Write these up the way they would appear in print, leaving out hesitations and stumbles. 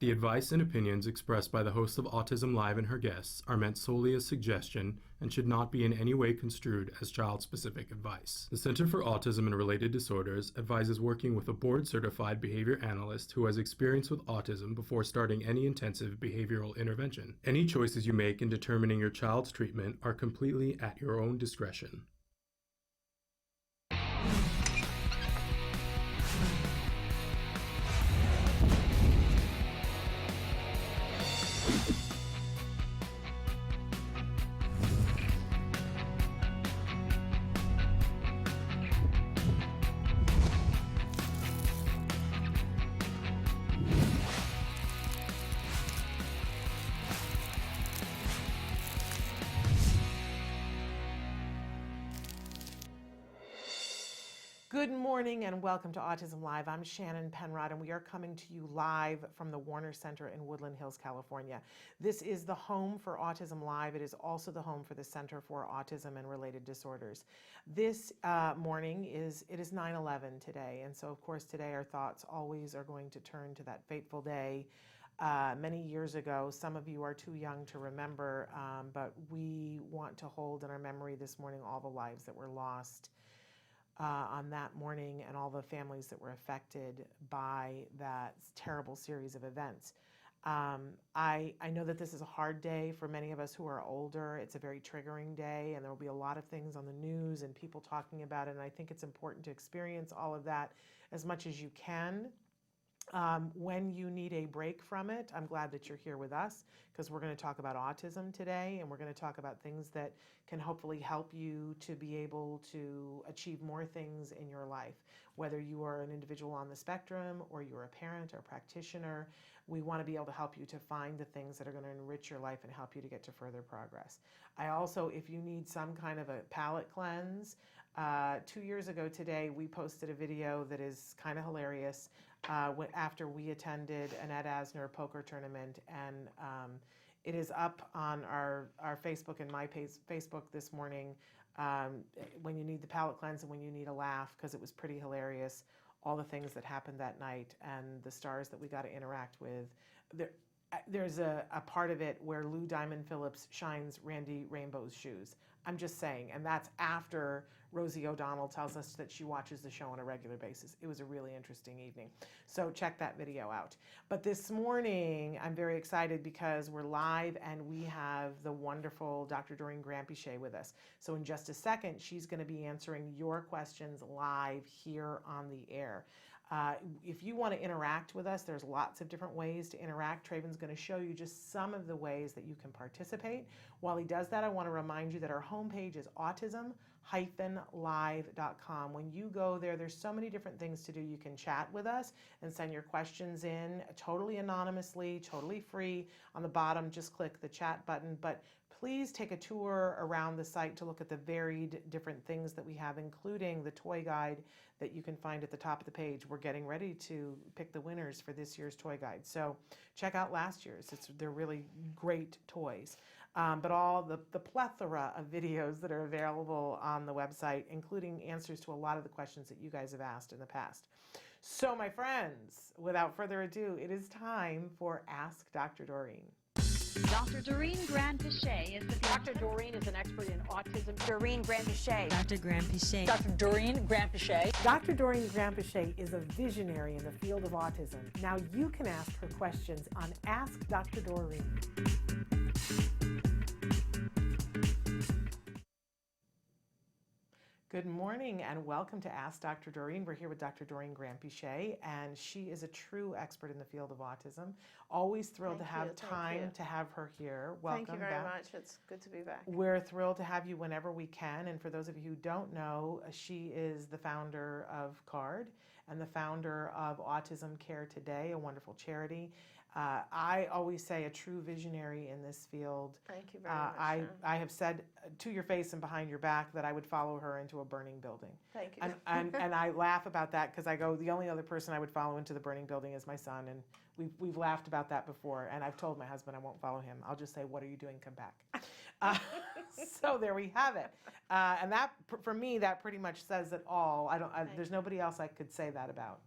The advice and opinions expressed by the host of Autism Live and her guests are meant solely as suggestion and should not be in any way construed as child-specific advice. The Center for Autism and Related Disorders advises working with a board-certified behavior analyst who has experience with autism before starting any intensive behavioral intervention. Any choices you make in determining your child's treatment are completely at your own discretion. Good morning and welcome to Autism Live. I'm Shannon Penrod and we are coming to you live from the Warner Center in Woodland Hills, California. This is the home for Autism Live. It is also the home for the Center for Autism and Related Disorders. This morning it is 9/11 today, and so of course today our thoughts always are going to turn to that fateful day many years ago. Some of you are too young to remember, but we want to hold in our memory this morning all the lives that were lost on that morning and all the families that were affected by that terrible series of events. I know that this is a hard day for many of us who are older. It's a very triggering day, and there will be a lot of things on the news and people talking about it, and I think it's important to experience all of that as much as you can. When you need a break from it, I'm glad that you're here with us because we're going to talk about autism today, and we're going to talk about things that can hopefully help you to be able to achieve more things in your life. Whether you are an individual on the spectrum or you're a parent or a practitioner, we want to be able to help you to find the things that are going to enrich your life and help you to get to further progress. I also, if you need some kind of a palate cleanse, 2 years ago today, we posted a video that is kind of hilarious after we attended an Ed Asner poker tournament, and it is up on our Facebook and my Facebook this morning. When you need the palate cleanse and when you need a laugh, because it was pretty hilarious, all the things that happened that night and the stars that we got to interact with. There's a part of it where Lou Diamond Phillips shines Randy Rainbow's shoes. I'm just saying, and that's after Rosie O'Donnell tells us that she watches the show on a regular basis. It was a really interesting evening. So check that video out. But this morning, I'm very excited because we're live and we have the wonderful Dr. Doreen Granpeesheh with us. So in just a second, she's going to be answering your questions live here on the air. If you want to interact with us, there's lots of different ways to interact. Traven's going to show you just some of the ways that you can participate. While he does that, I want to remind you that our homepage is autism-live.com. When you go there, there's so many different things to do. You can chat with us and send your questions in totally anonymously, totally free. On the bottom, just click the chat button. But please take a tour around the site to look at the varied different things that we have, including the toy guide that you can find at the top of the page. We're getting ready to pick the winners for this year's toy guide. So check out last year's. They're really great toys. But all the plethora of videos that are available on the website, including answers to a lot of the questions that you guys have asked in the past. So my friends, without further ado, it is time for Ask Dr. Doreen. Dr. Doreen Granpeesheh is the Dr. Doreen is an expert in autism. Doreen Granpeesheh. Dr. Granpeesheh. Dr. Doreen Granpeesheh. Dr. Doreen Granpeesheh is a visionary in the field of autism. Now you can ask her questions on Ask Dr. Doreen. Good morning and welcome to Ask Dr. Doreen. We're here with Dr. Doreen Granpeesheh, and she is a true expert in the field of autism. Always thrilled to have time to have her here. Welcome Thank you very back. much. It's good to be back. We're thrilled to have you whenever we can. And for those of you who don't know, she is the founder of CARD and the founder of Autism Care Today, a wonderful charity. I always say a true visionary in this field. Thank you very much. I have said to your face and behind your back that I would follow her into a burning building. Thank you. And I laugh about that because I go, the only other person I would follow into the burning building is my son. And we've laughed about that before. And I've told my husband I won't follow him. I'll just say, what are you doing? Come back. So there we have it. And that, for me, that pretty much says it all. There's nobody else I could say that about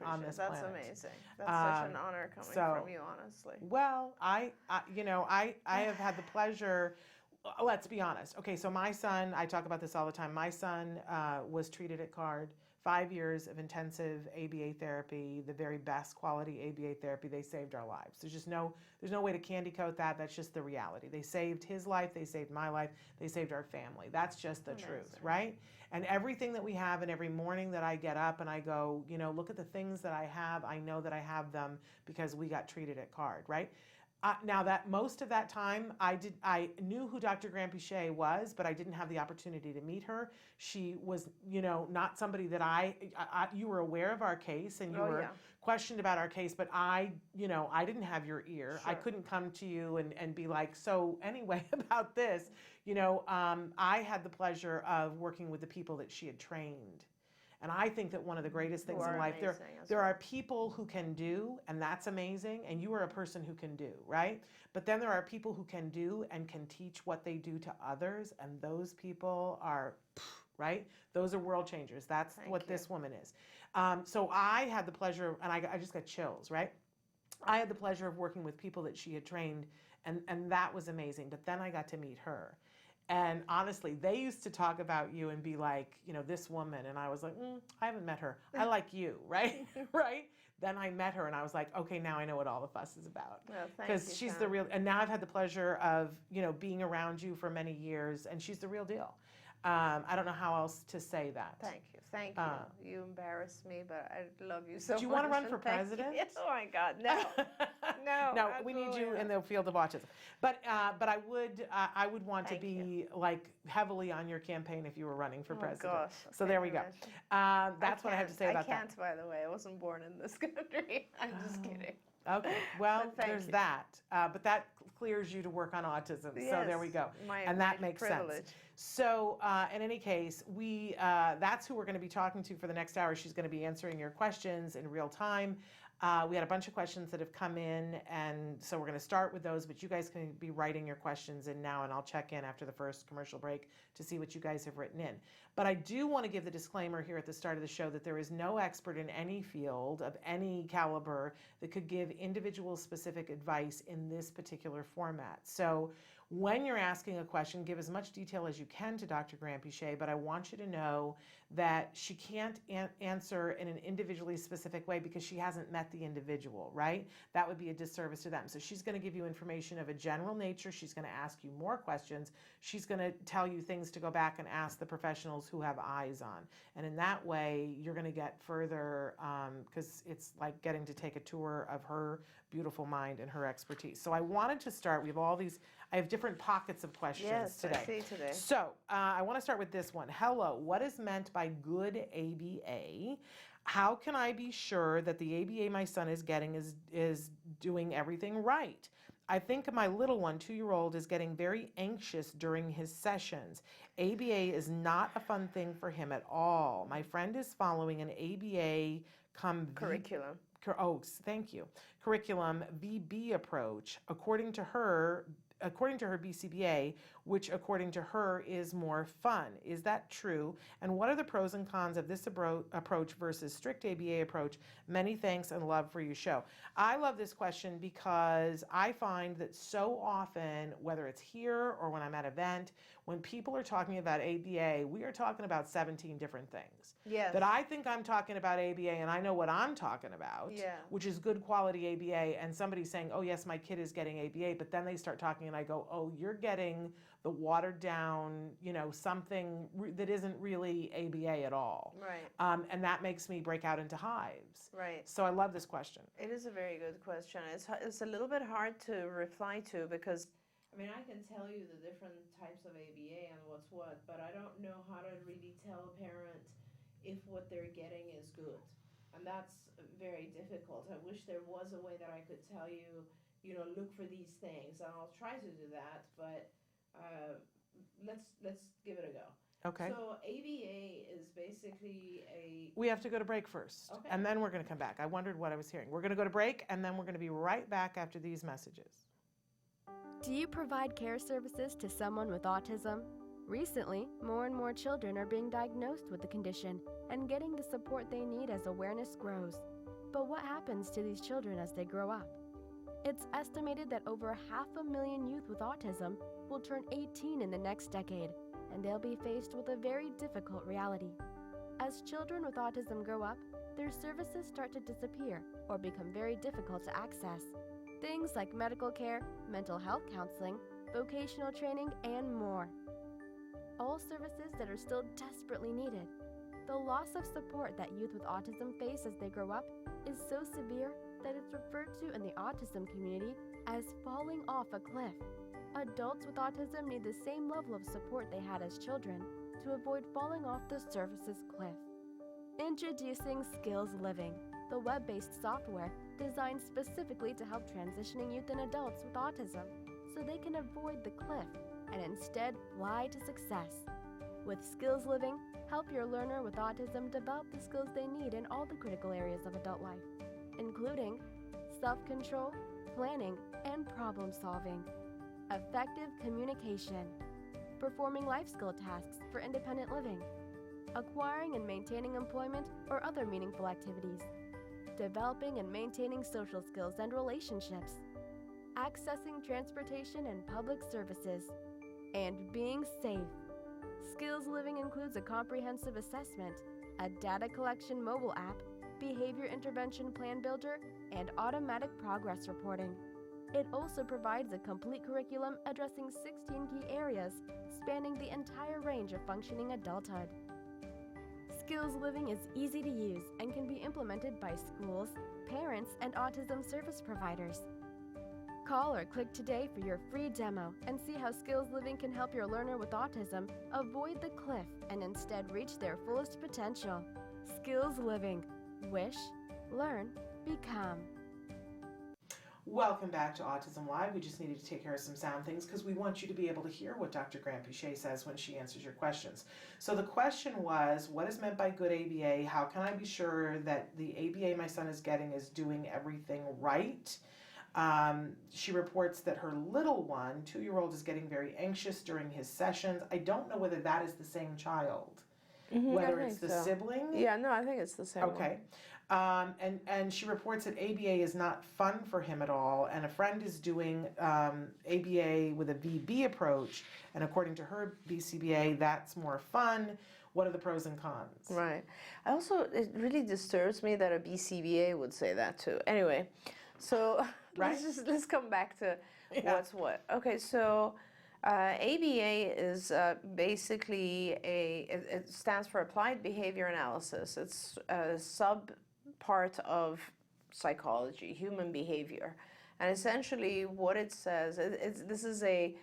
on this That's planet. amazing. That's such an honor coming from you, honestly. Well, I have had the pleasure. Let's be honest. Okay, so my son, I talk about this all the time. My son was treated at CARD. 5 years of intensive ABA therapy, the very best quality ABA therapy. They saved our lives. There's no way to candy coat that. That's just the reality. They saved his life. They saved my life. They saved our family. That's just the truth, right? And everything that we have, and every morning that I get up and I go, look at the things that I have. I know that I have them because we got treated at CARD, right? Now that most of that time I knew who Dr. Grandpichet was, but I didn't have the opportunity to meet her. She was, not somebody that you were aware of our case and you were questioned about our case, but I didn't have your ear. Sure. I couldn't come to you and be like, so anyway, about this, I had the pleasure of working with the people that she had trained. And I think that one of the greatest things in life, there are people who can do, and that's amazing, and you are a person who can do, right? But then there are people who can do and can teach what they do to others, and those people are, right? Those are world changers. That's what this woman is. So I had the pleasure, and I just got chills, right? I had the pleasure of working with people that she had trained, and that was amazing. But then I got to meet her. And honestly, they used to talk about you and be like, this woman. And I was like, I haven't met her. I like you, right? Right? Then I met her and I was like, okay, now I know what all the fuss is about. Because she's the real, and now I've had the pleasure of, being around you for many years, and she's the real deal. I don't know how else to say that. Thank you. You embarrass me, but I love you so much. Do you want to run for president? Yes. Oh my God, no. No, we need you in the field of autism. But I would want to be like heavily on your campaign if you were running for president. Gosh, so there we go. That's what I have to say about that. I can't, by the way. I wasn't born in this country. I'm just kidding. Okay, well, there's that. But that clears you to work on autism. Yes, so there we go. And that makes sense. So in any case, that's who we're going to be talking to for the next hour. She's going to be answering your questions in real time. We had a bunch of questions that have come in, and so we're going to start with those, but you guys can be writing your questions in now, and I'll check in after the first commercial break to see what you guys have written in. But I do want to give the disclaimer here at the start of the show that there is no expert in any field of any caliber that could give individual specific advice in this particular format. So when you're asking a question, give as much detail as you can to Dr. Grandpichet, but I want you to know that she can't answer in an individually specific way because she hasn't met the individual, right? That would be a disservice to them. So she's going to give you information of a general nature. She's going to ask you more questions. She's going to tell you things to go back and ask the professionals who have eyes on. And in that way, you're going to get further, because it's like getting to take a tour of her beautiful mind and her expertise. So I wanted to start, I have different pockets of questions today. I see today. So I want to start with this one. Hello, what is meant by good ABA? How can I be sure that the ABA my son is getting is doing everything right? I think my little one, 2-year-old, is getting very anxious during his sessions. ABA is not a fun thing for him at all. My friend is following an ABA curriculum. Thank you. Curriculum VB approach, according to her BCBA, which according to her is more fun. Is that true? And what are the pros and cons of this approach versus strict ABA approach? Many thanks and love for your show. I love this question because I find that so often, whether it's here or when I'm at an event, when people are talking about ABA, we are talking about 17 different things. Yes. That I think I'm talking about ABA and I know what I'm talking about, which is good quality ABA, and somebody's saying, oh yes, my kid is getting ABA, but then they start talking and I go, oh, you're getting the watered down, something that isn't really ABA at all. Right. And that makes me break out into hives. Right. So I love this question. It is a very good question. It's a little bit hard to reply to because I can tell you the different types of ABA and what's what, but I don't know how to really tell a parent if what they're getting is good. And that's very difficult. I wish there was a way that I could tell you, look for these things, and I'll try to do that, but let's give it a go. Okay. So ABA is basically We have to go to break first, and then we're going to come back. I wondered what I was hearing. We're going to go to break, and then we're going to be right back after these messages. Do you provide care services to someone with autism? Recently, more and more children are being diagnosed with the condition and getting the support they need as awareness grows. But what happens to these children as they grow up? It's estimated that over 500,000 youth with autism will turn 18 in the next decade, and they'll be faced with a very difficult reality. As children with autism grow up, their services start to disappear or become very difficult to access. Things like medical care, mental health counseling, vocational training, and more. All services that are still desperately needed. The loss of support that youth with autism face as they grow up is so severe that it's referred to in the autism community as falling off a cliff. Adults with autism need the same level of support they had as children to avoid falling off the services cliff. Introducing Skills Living, the web-based software designed specifically to help transitioning youth and adults with autism so they can avoid the cliff and instead fly to success. With Skills Living, help your learner with autism develop the skills they need in all the critical areas of adult life, including self-control, planning, and problem-solving, effective communication, performing life skill tasks for independent living, acquiring and maintaining employment or other meaningful activities, developing and maintaining social skills and relationships, accessing transportation and public services, and being safe. Skills Living includes a comprehensive assessment, a data collection mobile app, behavior intervention plan builder, and automatic progress reporting. It also provides a complete curriculum addressing 16 key areas spanning the entire range of functioning adulthood. Skills Living is easy to use and can be implemented by schools, parents, and autism service providers. Call or click today for your free demo and see how Skills Living can help your learner with autism avoid the cliff and instead reach their fullest potential. Skills Living. Wish, learn, become. Welcome back to Autism Live. We just needed to take care of some sound things because we want you to be able to hear what Dr. Grant-Pichet says when she answers your questions. So the question was, what is meant by good ABA? How can I be sure that the ABA my son is getting is doing everything right? She reports that her little one, 2-year-old, is getting very anxious during his sessions. I don't know whether that is the same child, whether it's the sibling. Yeah, no, I think it's the same Okay. And she reports that ABA is not fun for him at all, and a friend is doing ABA with a VB approach, and according to her BCBA, that's more fun. What are the pros and cons? Right. It really disturbs me that a BCBA would say that too. Anyway, so Right. let's come back to what's what. Okay, so ABA is basically it stands for Applied Behavior Analysis. It's a sub part of psychology, human behavior, and essentially what it says this is a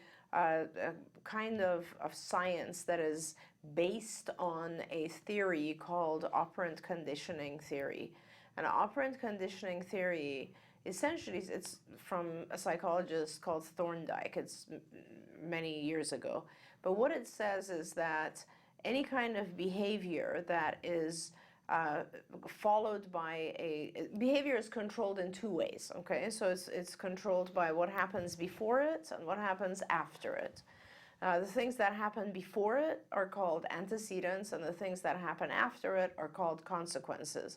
kind of science that is based on a theory called operant conditioning theory. And operant conditioning theory, essentially, it's from a psychologist called Thorndike. It's many years ago. But what it says is that any kind of behavior that is followed by behavior is controlled in two ways, okay? So it's controlled by what happens before it and what happens after it. The things that happen before it are called antecedents, and the things that happen after it are called consequences.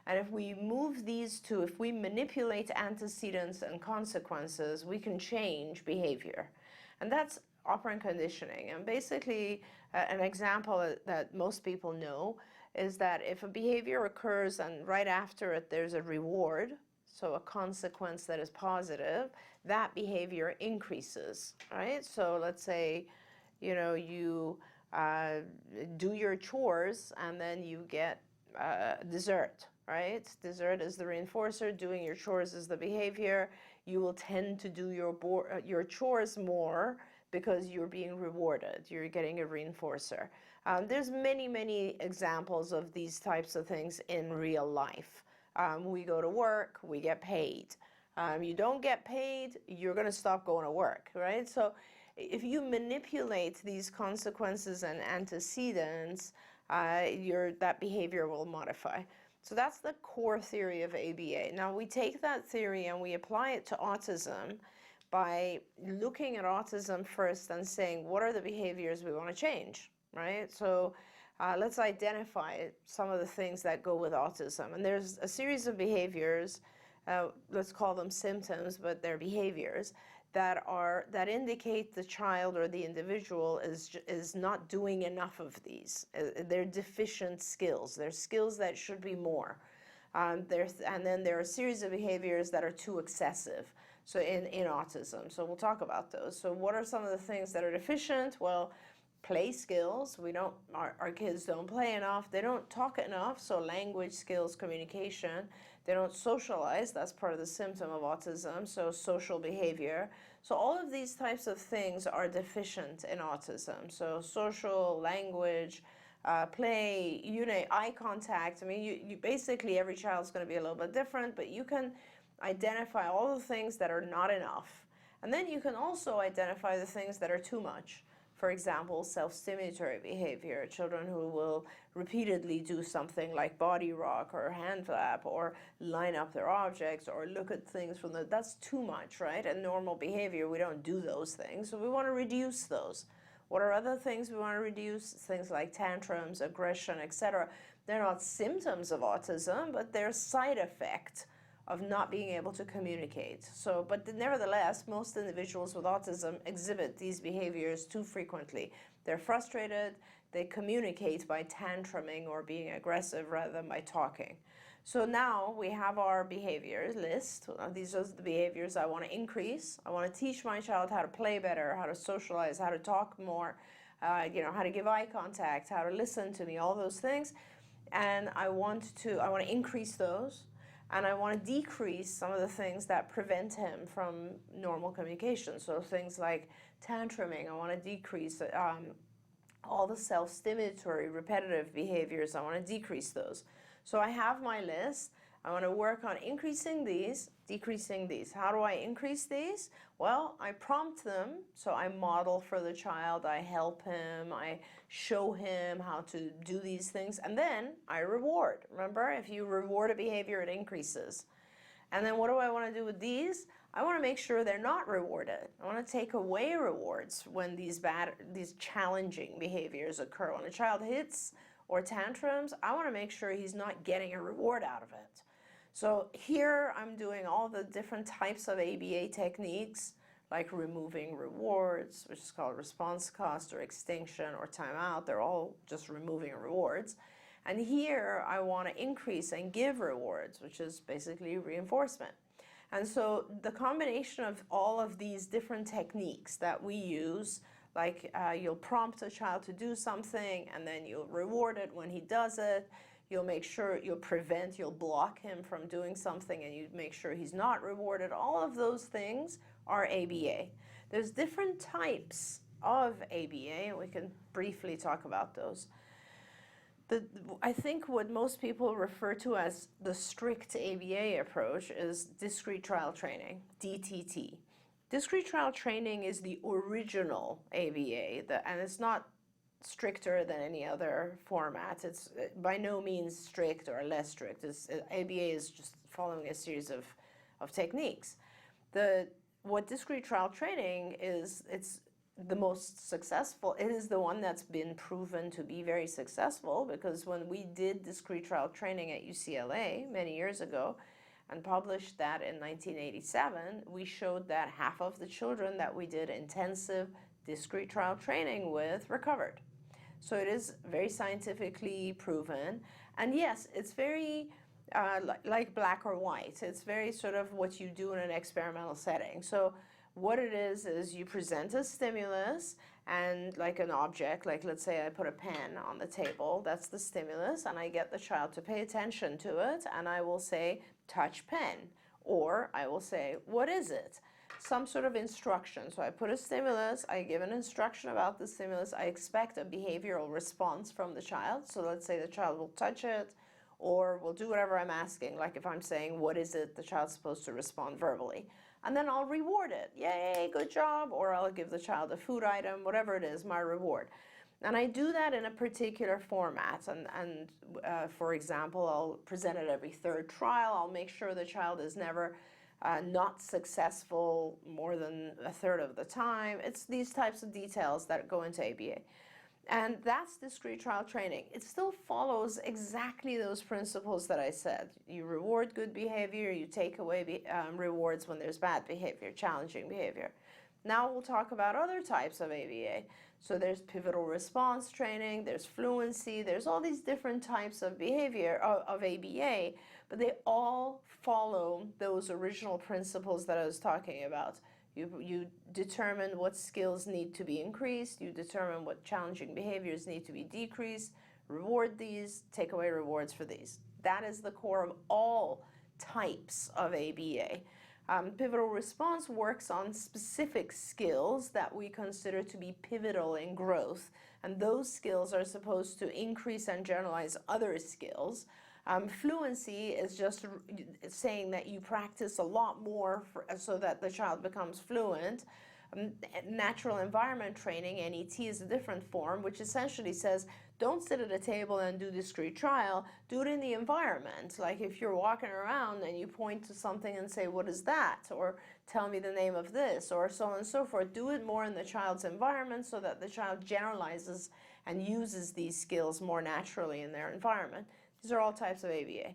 And if we move these two, if we manipulate antecedents and consequences, we can change behavior. And that's operant conditioning. And basically, an example that most people know is that if a behavior occurs and right after it there's a reward, so a consequence that is positive, that behavior increases, right? So let's say, you do your chores and then you get dessert, right? Dessert is the reinforcer, doing your chores is the behavior. You will tend to do your chores more because you're being rewarded. You're getting a reinforcer. There's many examples of these types of things in real life. We go to work, we get paid. You don't get paid, you're going to stop going to work, right? So if you manipulate these consequences and antecedents, that behavior will modify. So that's the core theory of ABA. Now we take that theory and we apply it to autism, by looking at autism first and saying, what are the behaviors we want to change, right? So let's identify some of the things that go with autism. And there's a series of behaviors, let's call them symptoms, but they're behaviors that indicate the child or the individual is not doing enough of these. They're deficient skills. They're skills that should be more. And then there are a series of behaviors that are too excessive. So in autism. So we'll talk about those. So what are some of the things that are deficient? Well, play skills. Our kids don't play enough. They don't talk enough. So language skills, communication. They don't socialize. That's part of the symptom of autism. So social behavior. So all of these types of things are deficient in autism. So social, language, play, eye contact. I mean, you basically every child's going to be a little bit different, but you can identify all the things that are not enough. And then you can also identify the things that are too much. For example, self-stimulatory behavior, children who will repeatedly do something like body rock or hand flap or line up their objects or look at things that's too much, right? And normal behavior, we don't do those things, so we want to reduce those. What are other things we want to reduce? Things like tantrums, aggression, etc. They're not symptoms of autism, but they're side effects of not being able to communicate. So, but nevertheless, most individuals with autism exhibit these behaviors too frequently. They're frustrated, they communicate by tantruming or being aggressive rather than by talking. So now we have our behaviors list. These are the behaviors I want to increase. I want to teach my child how to play better, how to socialize, how to talk more, how to give eye contact, how to listen to me, all those things. And I want to increase those. And I want to decrease some of the things that prevent him from normal communication. So things like tantruming, I want to decrease all the self-stimulatory, repetitive behaviors. I want to decrease those. So I have my list. I want to work on increasing these, decreasing these. How do I increase these? Well, I prompt them. So I model for the child. I help him. I show him how to do these things. And then I reward. Remember, if you reward a behavior, it increases. And then what do I want to do with these? I want to make sure they're not rewarded. I want to take away rewards when these challenging behaviors occur. When a child hits or tantrums, I want to make sure he's not getting a reward out of it. So here I'm doing all the different types of ABA techniques, like removing rewards, which is called response cost or extinction or timeout. They're all just removing rewards. And here I want to increase and give rewards, which is basically reinforcement. And so the combination of all of these different techniques that we use, like you'll prompt a child to do something and then you'll reward it when he does it. You'll make sure you'll block him from doing something and you make sure he's not rewarded. All of those things are ABA. There's different types of ABA and we can briefly talk about those. I think what most people refer to as the strict ABA approach is discrete trial training, DTT. Discrete trial training is the original ABA, and it's not stricter than any other format. It's by no means strict or less strict. ABA is just following a series of techniques. What discrete trial training is, it's the most successful. It is the one that's been proven to be very successful, because when we did discrete trial training at UCLA many years ago and published that in 1987, we showed that half of the children that we did intensive discrete trial training with recovered. So it is very scientifically proven. And yes, it's very like black or white. It's very sort of what you do in an experimental setting. So what it is you present a stimulus and like an object, like let's say I put a pen on the table, that's the stimulus, and I get the child to pay attention to it, and I will say, touch pen, or I will say, what is it? Some sort of instruction. So I put a stimulus, I give an instruction about the stimulus, I expect a behavioral response from the child. So let's say the child will touch it, or will do whatever I'm asking, like if I'm saying, what is it, the child's supposed to respond verbally. And then I'll reward it. Yay, good job. Or I'll give the child a food item, whatever it is, my reward. And I do that in a particular format. For example, I'll present it every third trial. I'll make sure the child is never not successful more than a third of the time. It's these types of details that go into ABA. And that's discrete trial training. It still follows exactly those principles that I said. You reward good behavior, you take away rewards when there's bad behavior, challenging behavior. Now we'll talk about other types of ABA. So there's pivotal response training, there's fluency, there's all these different types of behavior of ABA, but they all follow those original principles that I was talking about. You determine what skills need to be increased, you determine what challenging behaviors need to be decreased, reward these, take away rewards for these. That is the core of all types of ABA. Pivotal response works on specific skills that we consider to be pivotal in growth, and those skills are supposed to increase and generalize other skills. Fluency is just saying that you practice a lot more so that the child becomes fluent. Natural environment training, NET, is a different form, which essentially says don't sit at a table and do discrete trial, do it in the environment. Like if you're walking around and you point to something and say, what is that? Or tell me the name of this, or so on and so forth. Do it more in the child's environment so that the child generalizes and uses these skills more naturally in their environment. These are all types of ABA.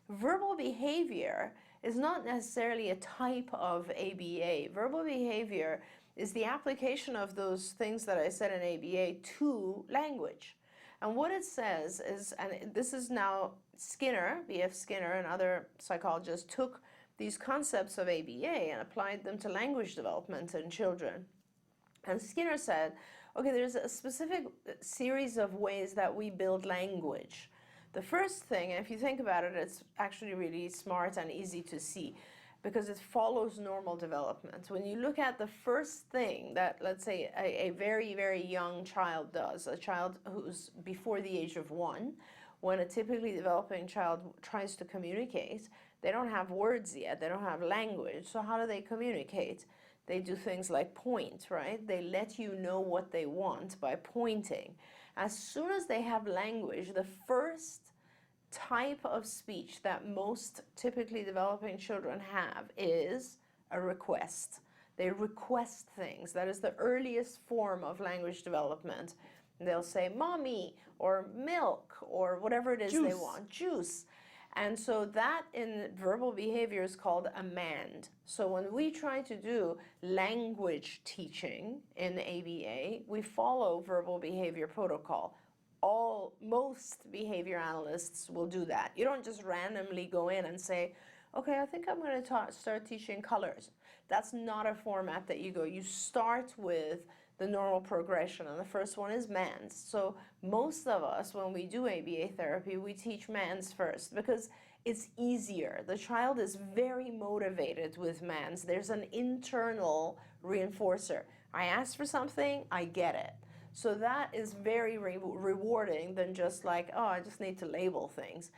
Verbal behavior is not necessarily a type of ABA. Verbal behavior is the application of those things that I said in ABA to language. And what it says is, and this is now Skinner, B.F. Skinner and other psychologists took these concepts of ABA and applied them to language development in children. And Skinner said, okay, there's a specific series of ways that we build language. The first thing, and if you think about it, it's actually really smart and easy to see because it follows normal development. When you look at the first thing that, let's say, a very, very young child does, a child who's before the age of 1, when a typically developing child tries to communicate, they don't have words yet, they don't have language, so how do they communicate? They do things like point, right? They let you know what they want by pointing. As soon as they have language, the first type of speech that most typically developing children have is a request. They request things. That is the earliest form of language development. They'll say mommy or milk or whatever it is they want, juice. And so that in verbal behavior is called amend. So when we try to do language teaching in ABA, we follow verbal behavior protocol. Most behavior analysts will do that. You don't just randomly go in and say, okay, I think I'm going to start teaching colors. That's not a format that you go. You start with the normal progression, and the first one is MANS. So most of us, when we do ABA therapy, we teach MANS first because it's easier. The child is very motivated with MANS. There's an internal reinforcer. I ask for something, I get it. So that is very rewarding than just like, oh, I just need to label things.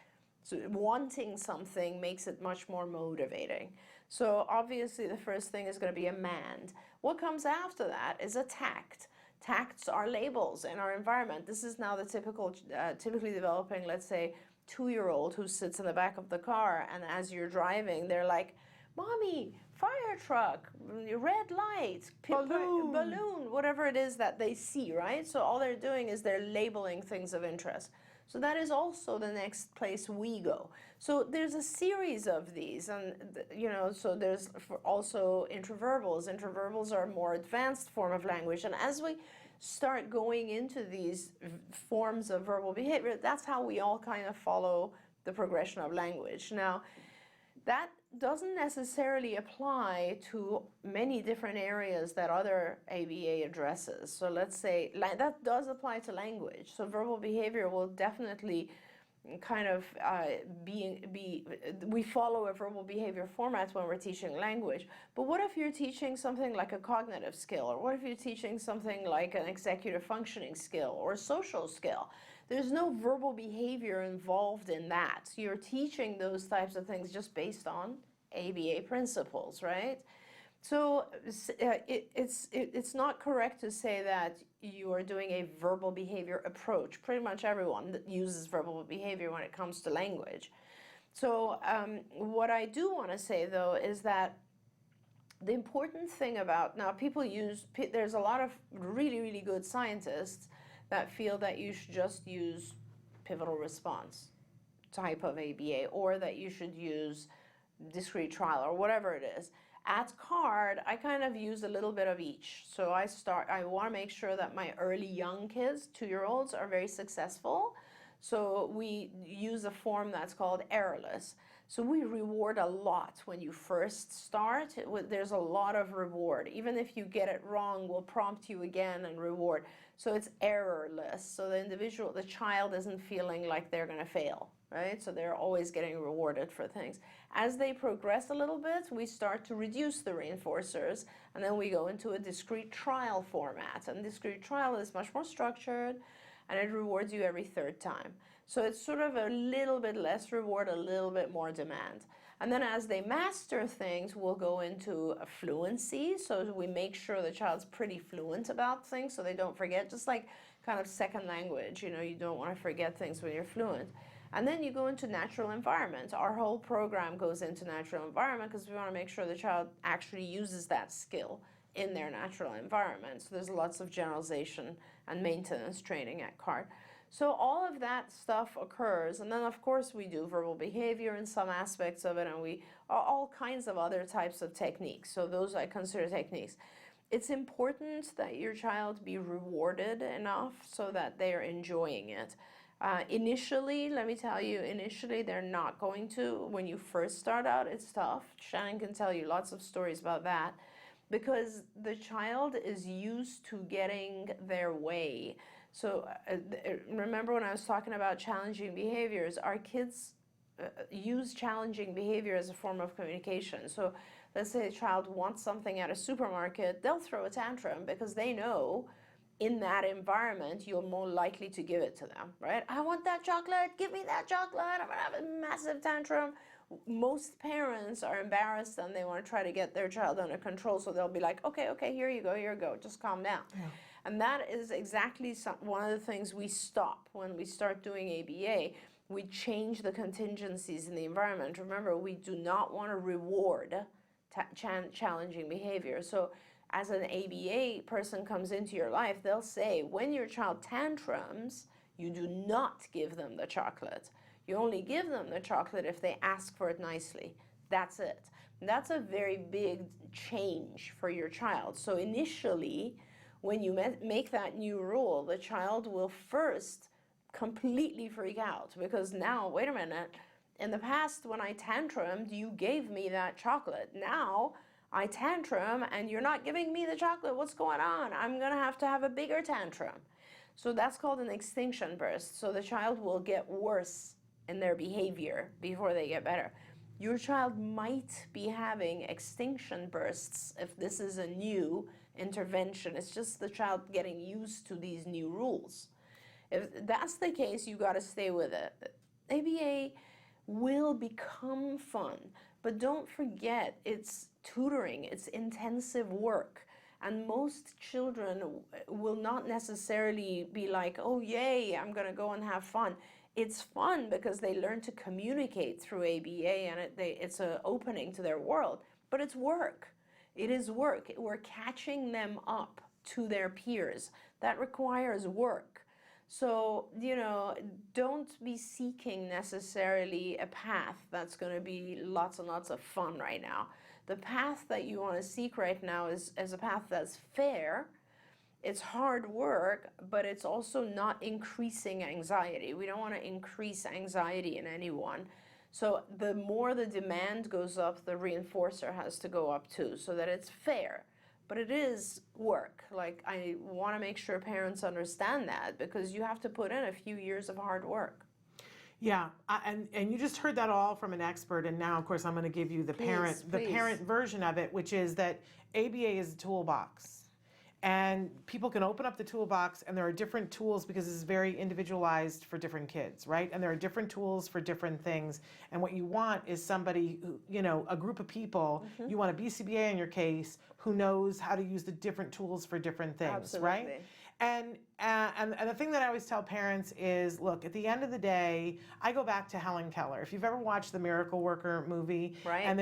So wanting something makes it much more motivating. So obviously the first thing is going to be a MAND. What comes after that is a TACT. TACTs are labels in our environment. This is now the typically developing, let's say, 2-year-old who sits in the back of the car, and as you're driving, they're like, Mommy, fire truck, red light, balloon, whatever it is that they see, right? So all they're doing is they're labeling things of interest. So that is also the next place we go. So there's a series of these, and so there's also intraverbals. Intraverbals are a more advanced form of language, and as we start going into these forms of verbal behavior, that's how we all kind of follow the progression of language. Now, that doesn't necessarily apply to many different areas that other ABA addresses. So let's say that does apply to language. So verbal behavior will definitely kind of we follow a verbal behavior format when we're teaching language. But what if you're teaching something like a cognitive skill, or what if you're teaching something like an executive functioning skill or a social skill? There's no verbal behavior involved in that. You're teaching those types of things just based on ABA principles, right? So it's not correct to say that you are doing a verbal behavior approach. Pretty much everyone that uses verbal behavior when it comes to language. So what I do want to say, though, is that the important thing about, now people there's a lot of really, really good scientists that feel that you should just use pivotal response type of ABA, or that you should use discrete trial or whatever it is. At CARD, I kind of use a little bit of each. So I want to make sure that my early young kids, 2-year-olds, are very successful. So we use a form that's called errorless. So we reward a lot when you first start. There's a lot of reward. Even if you get it wrong, we'll prompt you again and reward. So it's errorless. So the child isn't feeling like they're going to fail, right? So they're always getting rewarded for things. As they progress a little bit, we start to reduce the reinforcers, and then we go into a discrete trial format. And discrete trial is much more structured, and it rewards you every third time. So it's sort of a little bit less reward, a little bit more demand. And then as they master things, we'll go into a fluency. So we make sure the child's pretty fluent about things so they don't forget, just like kind of second language. You don't want to forget things when you're fluent. And then you go into natural environment. Our whole program goes into natural environment because we want to make sure the child actually uses that skill in their natural environment. So there's lots of generalization and maintenance training at CARD. So all of that stuff occurs, and then of course we do verbal behavior in some aspects of it, and we all kinds of other types of techniques. So those I consider techniques. It's important that your child be rewarded enough so that they're enjoying it. Initially, let me tell you, they're not going to. When you first start out, it's tough. Shannon can tell you lots of stories about that, because the child is used to getting their way. So remember when I was talking about challenging behaviors, our kids use challenging behavior as a form of communication. So let's say a child wants something at a supermarket, they'll throw a tantrum because they know in that environment you're more likely to give it to them, right? I want that chocolate, give me that chocolate, I'm gonna have a massive tantrum. Most parents are embarrassed and they want to try to get their child under control, so they'll be like, okay, here you go, just calm down. Yeah. And that is exactly one of the things we stop when we start doing ABA. We change the contingencies in the environment. Remember, we do not want to reward challenging behavior. So as an ABA person comes into your life, they'll say, when your child tantrums, you do not give them the chocolate. You only give them the chocolate if they ask for it nicely. That's it. And that's a very big change for your child. So initially, when you make that new rule, the child will first completely freak out because now, wait a minute, in the past when I tantrumed, you gave me that chocolate. Now I tantrum and you're not giving me the chocolate. What's going on? I'm going to have a bigger tantrum. So that's called an extinction burst. So the child will get worse in their behavior before they get better. Your child might be having extinction bursts if this is a new intervention. It's just the child getting used to these new rules. If that's the case, you got to stay with it. ABA will become fun, but don't forget it's tutoring, it's intensive work. And most children will not necessarily be like, oh yay, I'm going to go and have fun. It's fun because they learn to communicate through ABA and it's an opening to their world, but it's work. It is work. We're catching them up to their peers. That requires work. So, don't be seeking necessarily a path that's going to be lots and lots of fun right now. The path that you want to seek right now is a path that's fair. It's hard work, but it's also not increasing anxiety. We don't want to increase anxiety in anyone. So the more the demand goes up, the reinforcer has to go up too, so that it's fair. But it is work. Like, I want to make sure parents understand that, because you have to put in a few years of hard work. Yeah, and you just heard that all from an expert, and now, of course, I'm going to give you the parent version of it, which is that ABA is a toolbox. And people can open up the toolbox, and there are different tools because it's very individualized for different kids, right? And there are different tools for different things. And what you want is somebody who, a group of people, you want a BCBA in your case, who knows how to use the different tools for different things, Absolutely. right? And And the thing that I always tell parents is, look, at the end of the day, I go back to Helen Keller. If you've ever watched the Miracle Worker movie, Right. and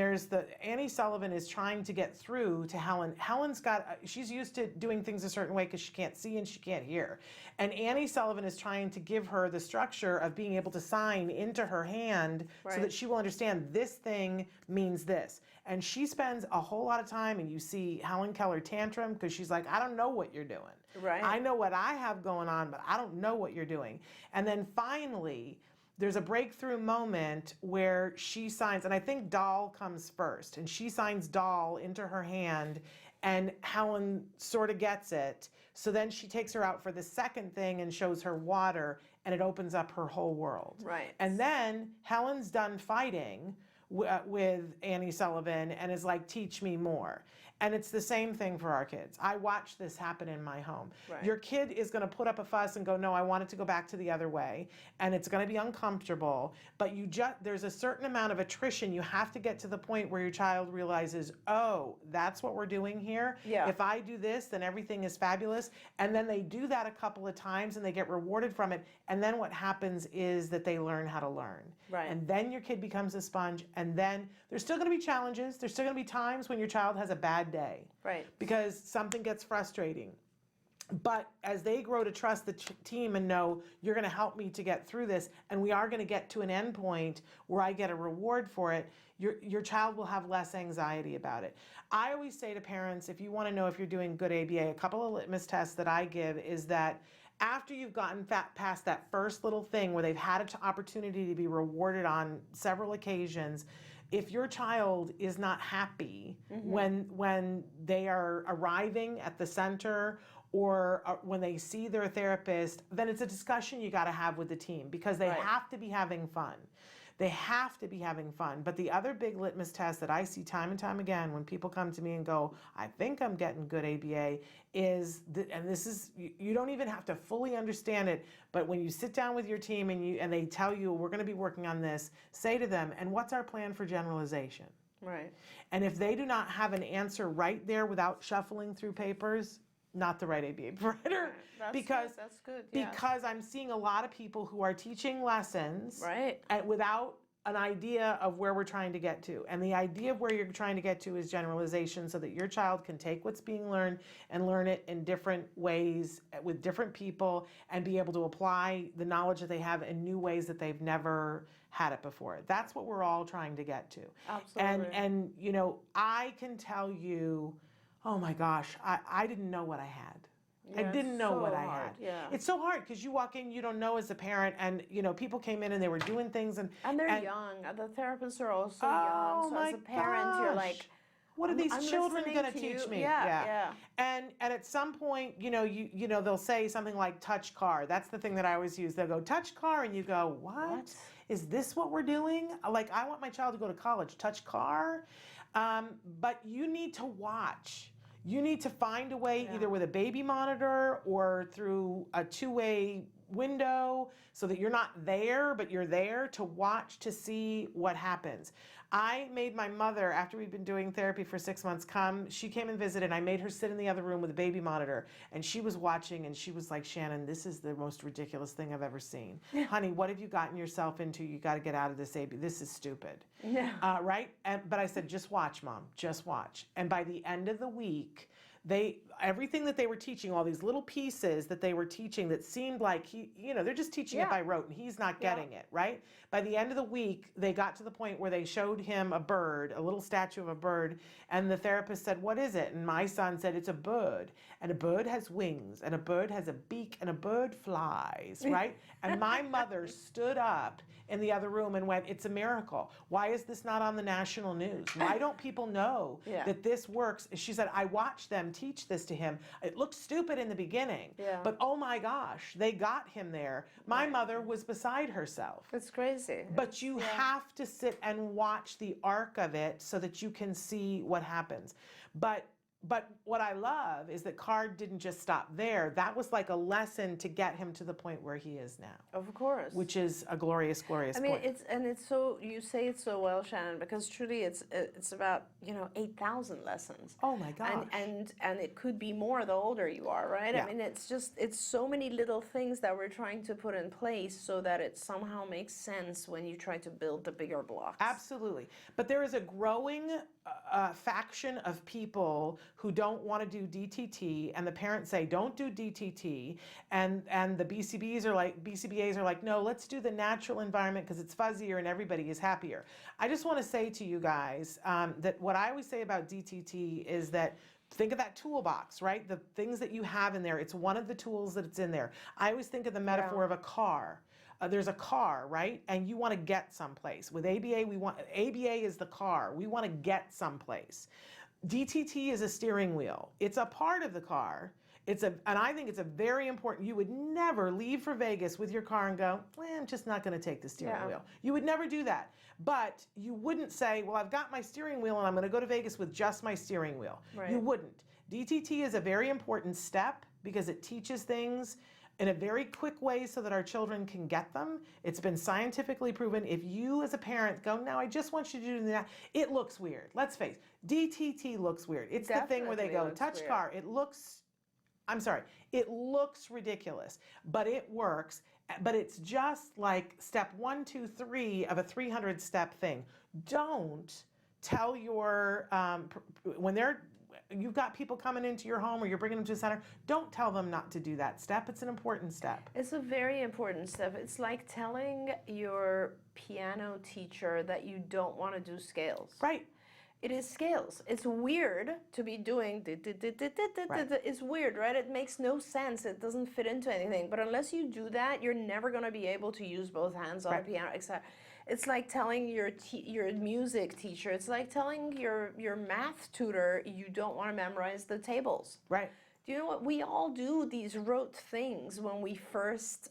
Annie Sullivan is trying to get through to Helen. She's used to doing things a certain way because she can't see and she can't hear. And Annie Sullivan is trying to give her the structure of being able to sign into her hand so Right. that she will understand this thing means this. And she spends a whole lot of time, and you see Helen Keller tantrum because she's like, I don't know what you're doing. Right. I know what I have going on, but I don't know what you're doing. And then finally, there's a breakthrough moment where she signs, and I think doll comes first, and she signs doll into her hand, and Helen sort of gets it. So then she takes her out for the second thing and shows her water, and it opens up her whole world. Right. And then Helen's done fighting with Annie Sullivan and is like, teach me more. And it's the same thing for our kids. I watch this happen in my home. Right. Your kid is going to put up a fuss and go, no, I want it to go back to the other way. And it's going to be uncomfortable. But there's a certain amount of attrition. You have to get to the point where your child realizes, oh, that's what we're doing here. Yeah. If I do this, then everything is fabulous. And then they do that a couple of times and they get rewarded from it. And then what happens is that they learn how to learn. Right. And then your kid becomes a sponge. And then there's still going to be challenges. There's still going to be times when your child has a bad day. Right. Because something gets frustrating. But as they grow to trust the team and know, you're going to help me to get through this, and we are going to get to an end point where I get a reward for it, your child will have less anxiety about it. I always say to parents, if you want to know if you're doing good ABA, a couple of litmus tests that I give is that after you've gotten past that first little thing where they've had an opportunity to be rewarded on several occasions, if your child is not happy when they are arriving at the center or when they see their therapist, then it's a discussion you got to have with the team because they Right. have to be having fun. They have to be having fun. But the other big litmus test that I see time and time again when people come to me and go, I think I'm getting good ABA, is, and this is, you don't even have to fully understand it, but when you sit down with your team and they tell you, we're going to be working on this, say to them, and what's our plan for generalization? Right. And if they do not have an answer right there without shuffling through papers, not the right ABA provider. That's good. Yeah. Because I'm seeing a lot of people who are teaching lessons Right. without an idea of where we're trying to get to. And the idea of where you're trying to get to is generalization so that your child can take what's being learned and learn it in different ways with different people and be able to apply the knowledge that they have in new ways that they've never had it before. That's what we're all trying to get to. Absolutely. And you know, I can tell you, oh my gosh, I didn't know what I had. I Yeah, didn't it's know so what I hard, had. yeah. It's so hard because you walk in, you don't know as a parent, and you know people came in and they were doing things, and they're young. The therapists are also Oh young. So my as a parent, you're gosh. like, What are these I'm children listening going to to teach you. me? Yeah. And at some point, you know they'll say something like touch car. That's the thing that I always use. They'll go touch car, and you go, what? Is this what we're doing? Like I want my child to go to college. Touch car, but you need to watch. You need to find a way either with a baby monitor or through a two-way window so that you're not there, but you're there to watch to see what happens. I made my mother, after we'd been doing therapy for 6 months, she came and visited. I made her sit in the other room with a baby monitor, and she was watching, and she was like, Shannon, this is the most ridiculous thing I've ever seen. Honey, what have you gotten yourself into? You got to get out of this, AB. This is stupid. Yeah. Right? But I said, just watch, Mom, just watch. And by the end of the week, everything that they were teaching, all these little pieces that they were teaching that seemed like they're just teaching it by rote and he's not getting it, right? By the end of the week, they got to the point where they showed him a bird, a little statue of a bird, and the therapist said, what is it? And my son said, it's a bird, and a bird has wings, and a bird has a beak, and a bird flies, right? And my mother stood up in the other room and went, it's a miracle. Why is this not on the national news? Why don't people know that this works? She said, I watched them teach this to him. It looked stupid in the beginning, but oh my gosh, they got him there. My mother was beside herself. It's crazy. But you have to sit and watch the arc of it so that you can see what happens. But But what I love is that Card didn't just stop there. That was like a lesson to get him to the point where he is now, Of course. which is a glorious, glorious I mean, point. it's so, you say it so well, Shannon, because truly it's about, 8,000 lessons. Oh my gosh. And it could be more the older you are, right? Yeah. I mean, it's so many little things that we're trying to put in place so that it somehow makes sense when you try to build the bigger blocks. Absolutely. But there is a growing faction of people who don't want to do DTT, and the parents say, don't do DTT. And the BCBAs are like, no, let's do the natural environment because it's fuzzier and everybody is happier. I just want to say to you guys that what I always say about DTT is that think of that toolbox, right? The things that you have in there, it's one of the tools that it's in there. I always think of the metaphor of a car. There's a car, right? And you want to get someplace. With ABA, ABA is the car. We want to get someplace. DTT is a steering wheel. It's a part of the car. And I think it's a very important, you would never leave for Vegas with your car and go, I'm just not going to take the steering wheel. You would never do that. But you wouldn't say, well, I've got my steering wheel and I'm going to go to Vegas with just my steering wheel. Right. You wouldn't. DTT is a very important step because it teaches things in a very quick way so that our children can get them. It's been scientifically proven. If you as a parent go, now I just want you to do that, it looks weird. Let's face it, DTT looks weird. It's the thing where they go, touch car. It looks ridiculous, but it works. But it's just like step 1, 2, 3 of a 300 step thing. Don't tell your, you've got people coming into your home or you're bringing them to the center, don't tell them not to do that step. It's an important step. It's a very important step. It's like telling your piano teacher that you don't want to do scales. Right. It is scales. It's weird to be doing, it's weird, right? It makes no sense. It doesn't fit into anything. But unless you do that, you're never going to be able to use both hands on a piano, etc. It's like telling your music teacher, it's like telling your math tutor you don't want to memorize the tables. Right. Do you know what? We all do these rote things when we first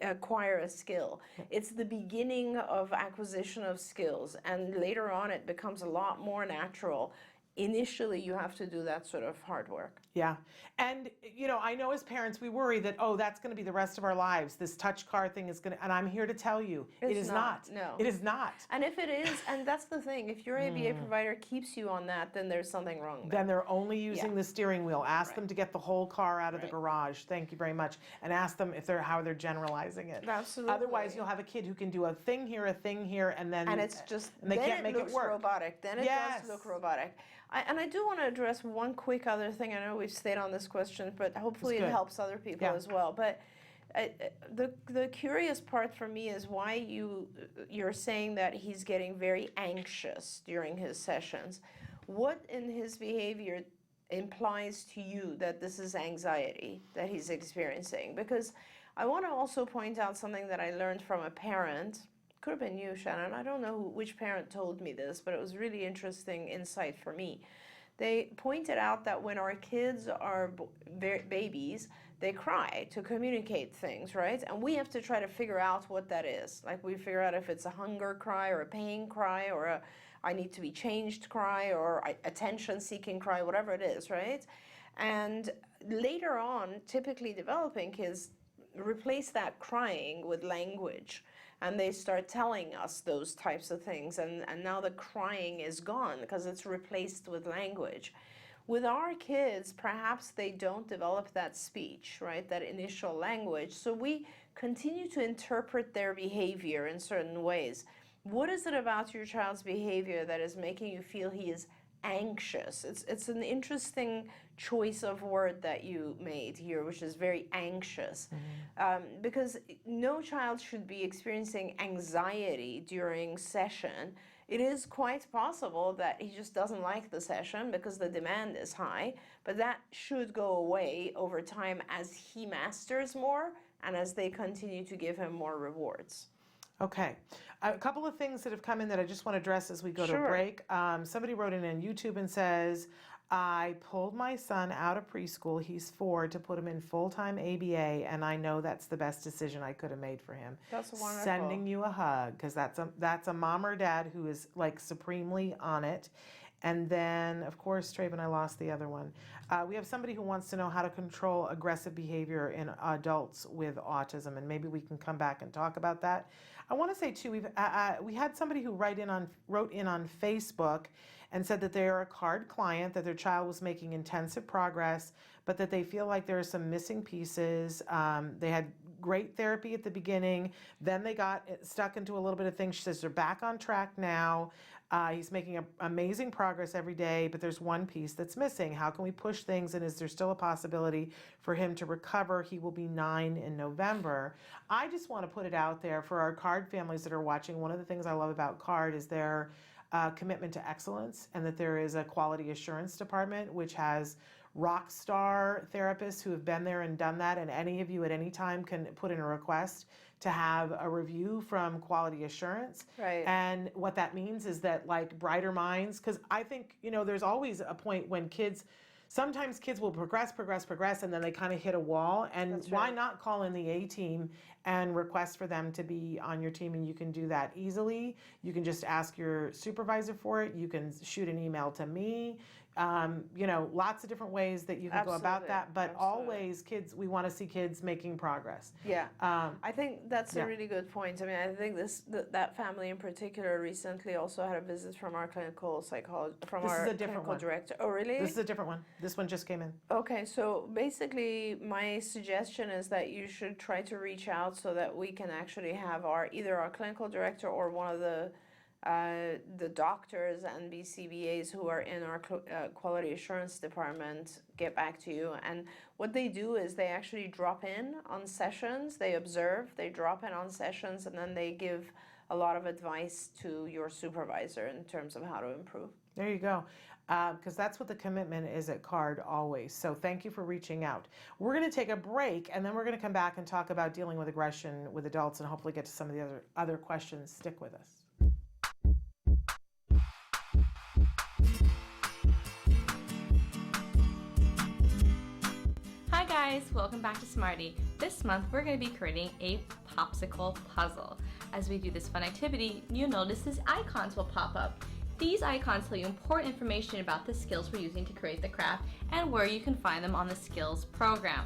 acquire a skill. It's the beginning of acquisition of skills, and later on it becomes a lot more natural. Initially, you have to do that sort of hard work. Yeah. And, I know as parents, we worry that, that's going to be the rest of our lives. This touch car thing is going to, and I'm here to tell you, it is not. No. It is not. And if it is, and that's the thing, if your ABA provider keeps you on that, then there's something wrong there. Then they're only using the steering wheel. Ask them to get the whole car out of the garage. Thank you very much. And ask them how they're generalizing it. Absolutely. Otherwise, you'll have a kid who can do a thing here, and then it's just, and they then can't make it looks it work. robotic. Then it does look robotic. And I do want to address one quick other thing. I know we've stayed on this question, but hopefully it helps other people as well. But the curious part for me is why you're saying that he's getting very anxious during his sessions. What in his behavior implies to you that this is anxiety that he's experiencing? Because I want to also point out something that I learned from a parent. Could have been you, Shannon. I don't know which parent told me this, but it was really interesting insight for me. They pointed out that when our kids are babies, they cry to communicate things, right? And we have to try to figure out what that is. Like we figure out if it's a hunger cry or a pain cry or a I need to be changed cry or attention-seeking cry, whatever it is, right? And later on, typically developing kids replace that crying with language. And they start telling us those types of things. And now the crying is gone because it's replaced with language. With our kids, perhaps they don't develop that speech, right? That initial language. So we continue to interpret their behavior in certain ways. What is it about your child's behavior that is making you feel he is anxious? It's an interesting choice of word that you made here, which is very anxious. Because no child should be experiencing anxiety during session. It is quite possible that he just doesn't like the session because the demand is high, but that should go away over time as he masters more and as they continue to give him more rewards. Okay. A couple of things that have come in that I just want to address as we go to break. Somebody wrote in on YouTube and says, I pulled my son out of preschool, he's 4, to put him in full-time ABA, and I know that's the best decision I could have made for him. That's wonderful. Sending you a hug, because that's a mom or dad who is like supremely on it. And then, of course, Traven, I lost the other one. We have somebody who wants to know how to control aggressive behavior in adults with autism, and maybe we can come back and talk about that. I want to say too, we had somebody who wrote in on Facebook and said that they are a CARD client, that their child was making intensive progress, but that they feel like there are some missing pieces. They had great therapy at the beginning, then they got stuck into a little bit of things. She says they're back on track now. He's making amazing progress every day, but there's one piece that's missing. How can we push things, and is there still a possibility for him to recover? He will be 9 in November. I just want to put it out there for our CARD families that are watching. One of the things I love about CARD is their commitment to excellence, and that there is a quality assurance department which has rock star therapists who have been there and done that, and any of you at any time can put in a request to have a review from quality assurance. Right. And what that means is that, like, brighter minds, because I think, there's always a point when sometimes kids will progress, and then they kind of hit a wall. And That's why right. not call in the A team and request for them to be on your team? And you can do that easily. You can just ask your supervisor for it. You can shoot an email to me. Lots of different ways that you can go about Absolutely. that. But Absolutely. always, we want to see kids making progress. Yeah, I think that's yeah. a really good point. I mean, I think that family in particular recently also had a visit from our clinical psychologist, from This is our a different clinical one. director. Oh, really? This is a different one. This one just came in. Okay, so basically my suggestion is that you should try to reach out so that we can actually have either our clinical director or one of the doctors and BCBAs who are in our quality assurance department get back to you. And what they do is they actually drop in on sessions, they observe, they drop in on sessions, and then they give a lot of advice to your supervisor in terms of how to improve. There you go. Because that's what the commitment is at CARD always. So thank you for reaching out. We're going to take a break, and then we're going to come back and talk about dealing with aggression with adults and hopefully get to some of the other questions. Stick with us. Hi guys, welcome back to Smarty. This month we're going to be creating a popsicle puzzle. As we do this fun activity, you'll notice these icons will pop up. These icons tell you important information about the skills we're using to create the craft and where you can find them on the Skills program.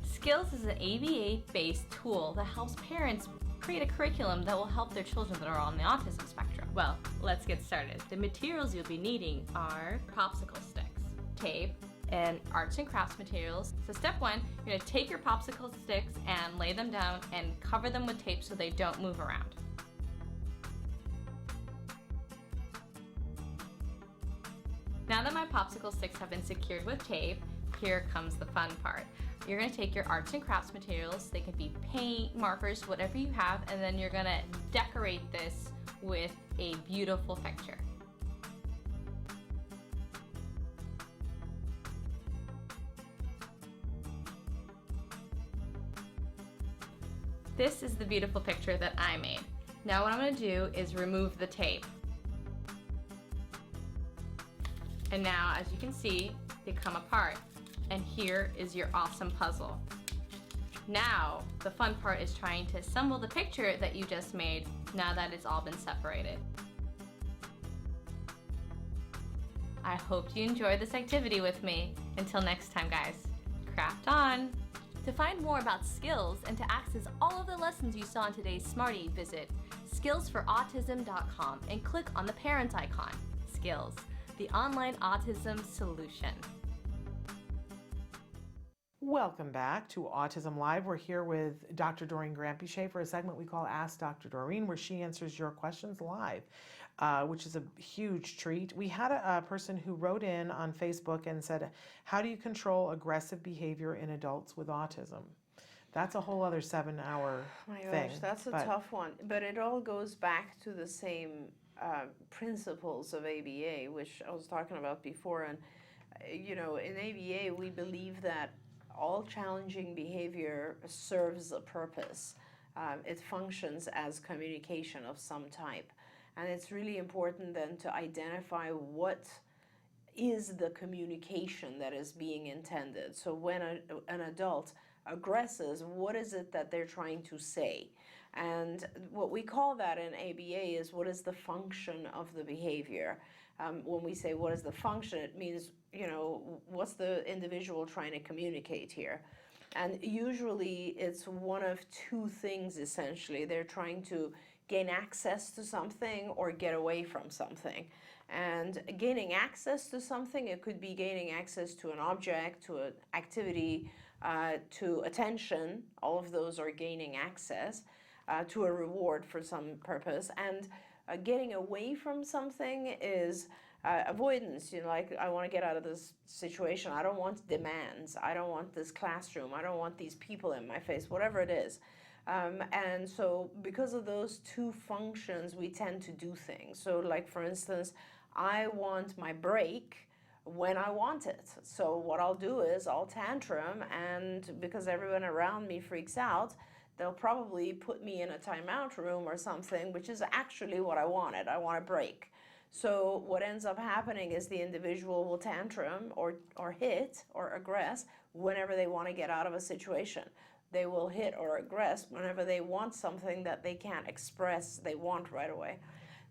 Skills is an ABA-based tool that helps parents create a curriculum that will help their children that are on the autism spectrum. Well, let's get started. The materials you'll be needing are popsicle sticks, tape, and arts and crafts materials. So step 1, you're going to take your popsicle sticks and lay them down and cover them with tape so they don't move around. Now that my popsicle sticks have been secured with tape, here comes the fun part. You're going to take your arts and crafts materials, they can be paint, markers, whatever you have, and then you're going to decorate this with a beautiful picture. This is the beautiful picture that I made. Now what I'm going to do is remove the tape. And now, as you can see, they come apart. And here is your awesome puzzle. Now, the fun part is trying to assemble the picture that you just made now that it's all been separated. I hope you enjoyed this activity with me. Until next time, guys, craft on! To find more about Skills and to access all of the lessons you saw in today's Smarty, visit skillsforautism.com and click on the parent icon. Skills, the online autism solution. Welcome back to Autism Live. We're here with Dr. Doreen Grant-Pichet for a segment we call Ask Dr. Doreen, where she answers your questions live, which is a huge treat. We had a person who wrote in on Facebook and said, how do you control aggressive behavior in adults with autism? That's a whole other 7-hour thing. Gosh, that's a tough one. But it all goes back to the same principles of ABA, which I was talking about before. And, in ABA, we believe that all challenging behavior serves a purpose. It functions as communication of some type. And it's really important then to identify what is the communication that is being intended. So when an adult aggresses, what is it that they're trying to say? And what we call that in ABA is what is the function of the behavior. When we say what is the function, it means, what's the individual trying to communicate here? And usually it's one of two things essentially. They're trying to gain access to something or get away from something. And gaining access to something, it could be gaining access to an object, to an activity, to attention. All of those are gaining access to a reward for some purpose. And getting away from something is avoidance. Like, I want to get out of this situation. I don't want demands. I don't want this classroom. I don't want these people in my face, whatever it is. And so because of those two functions, we tend to do things. So like, for instance, I want my break when I want it. So what I'll do is I'll tantrum, and because everyone around me freaks out, they'll probably put me in a timeout room or something, which is actually what I wanted. I want a break. So what ends up happening is the individual will tantrum or hit or aggress whenever they want to get out of a situation. They will hit or aggress whenever they want something that they can't express they want right away.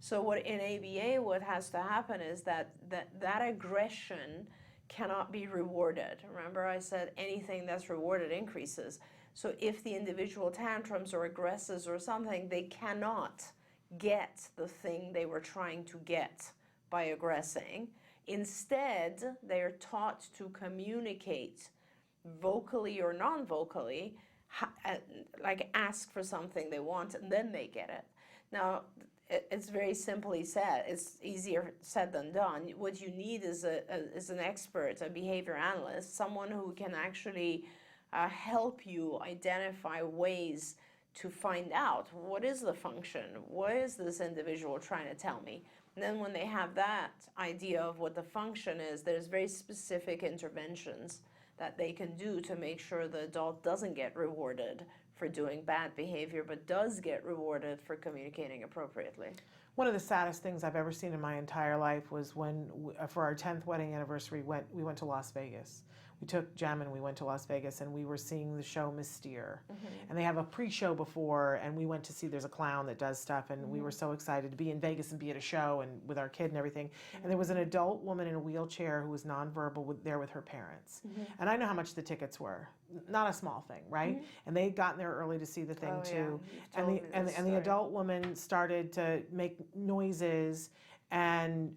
So what in ABA, what has to happen is that aggression cannot be rewarded. Remember, I said anything that's rewarded increases. So if the individual tantrums or aggresses or something, they cannot get the thing they were trying to get by aggressing. Instead, they are taught to communicate vocally or non-vocally, like ask for something they want and then they get it. Now, it's very simply said. It's easier said than done. What you need is an expert, a behavior analyst, someone who can actually help you identify ways to find out what is the function, what is this individual trying to tell me. And then when they have that idea of what the function is, there's very specific interventions that they can do to make sure the adult doesn't get rewarded for doing bad behavior, but does get rewarded for communicating appropriately. One of the saddest things I've ever seen in my entire life was when, for our 10th wedding anniversary, we went to Las Vegas. We took Jem and we went to Las Vegas, and we were seeing the show Mystere. And they have a pre-show before, and we went to see, there's a clown that does stuff, and we were so excited to be in Vegas and be at a show and with our kid and everything. And there was an adult woman in a wheelchair who was nonverbal there with her parents. And I know how much the tickets were. Not a small thing, right? And they had gotten there early to see the thing too. And the adult woman started to make noises, and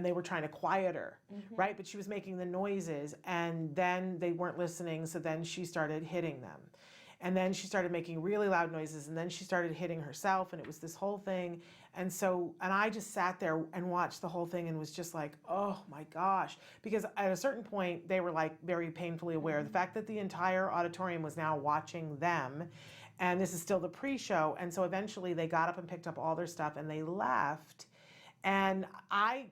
they were trying to quiet her, right? But she was making the noises, and then they weren't listening, so then she started hitting them. And then she started making really loud noises, and then she started hitting herself, and it was this whole thing. And I just sat there and watched the whole thing and was just like, oh my gosh. Because at a certain point, they were like very painfully aware. The fact that the entire auditorium was now watching them, and this is still the pre-show, and so eventually they got up and picked up all their stuff and they left. And I